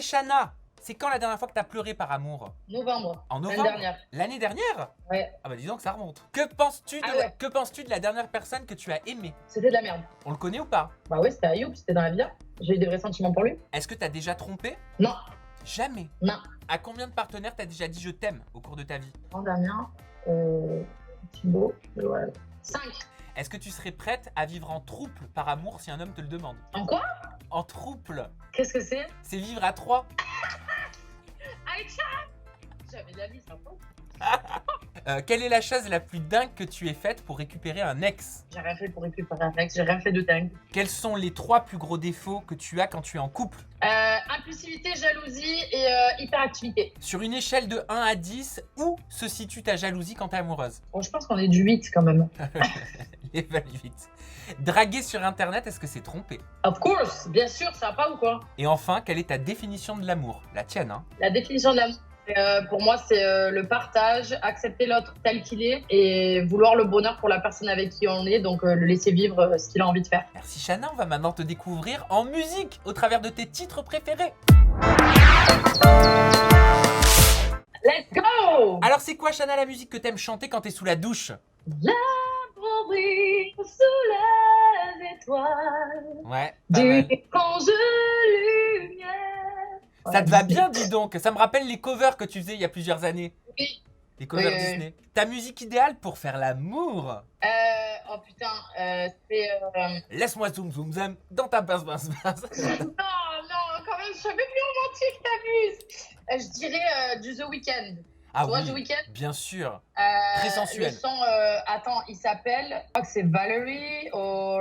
Shana, c'est quand la dernière fois que t'as pleuré par amour? Novembre. En L'année novembre? dernière. L'année dernière? Ouais. Ah bah dis donc, ça remonte. Que penses-tu ouais. que penses-tu de la dernière personne que tu as aimée? C'était de la merde. On le connaît ou pas? Bah ouais, c'était Ayoub, c'était dans la vie. J'ai eu des vrais sentiments pour lui. Est-ce que t'as déjà trompé? Non. Jamais. Non. À combien de partenaires t'as déjà dit je t'aime au cours de ta vie? Non, Damien. Thibaut. Ouais. 5. Est-ce que tu serais prête à vivre en trouble par amour si un homme te le demande? En quoi? En trouble. Qu'est-ce que c'est? C'est vivre à 3. Aïcha! Jamais de la vie, c'est un peu. Quelle est la chose la plus dingue que tu aies faite pour récupérer un ex? J'ai rien fait pour récupérer un ex, j'ai rien fait de dingue. Quels sont les 3 plus gros défauts que tu as quand tu es en couple? Impulsivité, jalousie et hyperactivité. Sur une échelle de 1 à 10, où se situe ta jalousie quand t'es amoureuse? Bon, je pense qu'on est du 8 quand même. Évalue vite. Draguer sur internet, est-ce que c'est tromper? Of course, bien sûr, ça va pas ou quoi? Et enfin, quelle est ta définition de l'amour? La tienne, hein? La définition de l'amour, pour moi, c'est le partage, accepter l'autre tel qu'il est et vouloir le bonheur pour la personne avec qui on est, donc le laisser vivre ce qu'il a envie de faire. Merci Shana, on va maintenant te découvrir en musique au travers de tes titres préférés. Let's go! Alors c'est quoi Shana la musique que t'aimes chanter quand t'es sous la douche? L'amour brille sous les étoiles, Ouais, pas mal. d'étranges lumières. Ça te va bien, dis donc. Ça me rappelle les covers que tu faisais il y a plusieurs années. Oui. Les covers Oui. Disney. Ta musique idéale pour faire l'amour? Oh putain, c'est... Laisse-moi zoom zoom zoom dans ta basse basse basse. Non, quand même, je suis un peu plus romantique, t'abuses. Je dirais du The Weeknd. Ah Tu vois, oui, The Weeknd? bien sûr. Très sensuel. Le son, attends, il s'appelle, je crois que c'est Valerie, ou...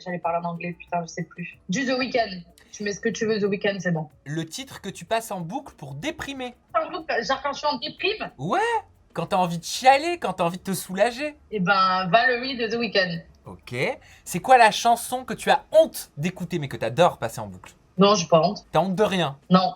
j'allais parler en anglais, putain, je sais plus. Du The Weeknd. Tu mets ce que tu veux, The Weeknd, c'est bon. Le titre que tu passes en boucle pour déprimer. Genre quand je suis en déprime, Ouais, quand t'as envie de chialer, quand t'as envie de te soulager. et ben Valerie de The Weeknd. Ok. C'est quoi la chanson que tu as honte d'écouter mais que t'adores passer en boucle? Non, j'ai pas honte. T'as honte de rien. Non.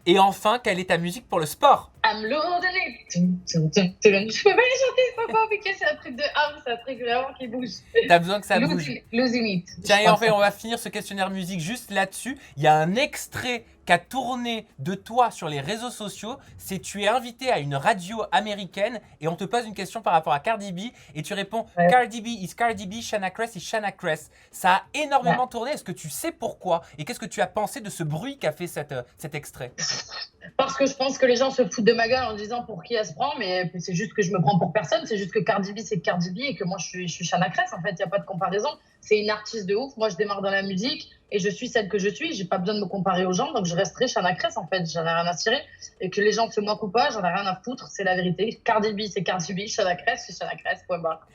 Et enfin, quelle est ta musique pour le sport? I'm loading it. Je peux pas les chanter, c'est pas compliqué, c'est un truc de arme, c'est un truc vraiment qui bouge. T'as besoin que ça bouge. Losing it. Tiens, et en fait, on va finir ce questionnaire musique juste là-dessus. Il y a un extrait qui a tourné de toi sur les réseaux sociaux. C'est tu es invité à une radio américaine et on te pose une question par rapport à Cardi B et tu réponds Ouais. Cardi B is Cardi B, Shana Cress is Shana Cress. Ça a énormément tourné. Est-ce que tu sais pourquoi? Et qu'est-ce que tu as pensé de ce bruit qu'a fait cet extrait? Parce que je pense que les gens se foutent de ma gueule en disant pour qui elle se prend, mais c'est juste que je me prends pour personne. C'est juste que Cardi B, c'est Cardi B et que moi, je suis Shana Cress. En fait, il n'y a pas de comparaison. C'est une artiste de ouf. Moi, je démarre dans la musique et je suis celle que je suis. J'ai pas besoin de me comparer aux gens, donc je resterai Shana Cress, en fait. J'en ai rien à cirer. Et que les gens se moquent ou pas, j'en ai rien à foutre. C'est la vérité. Cardi B, c'est Cardi B. Shana Cress, c'est Shana Cress. Point barre.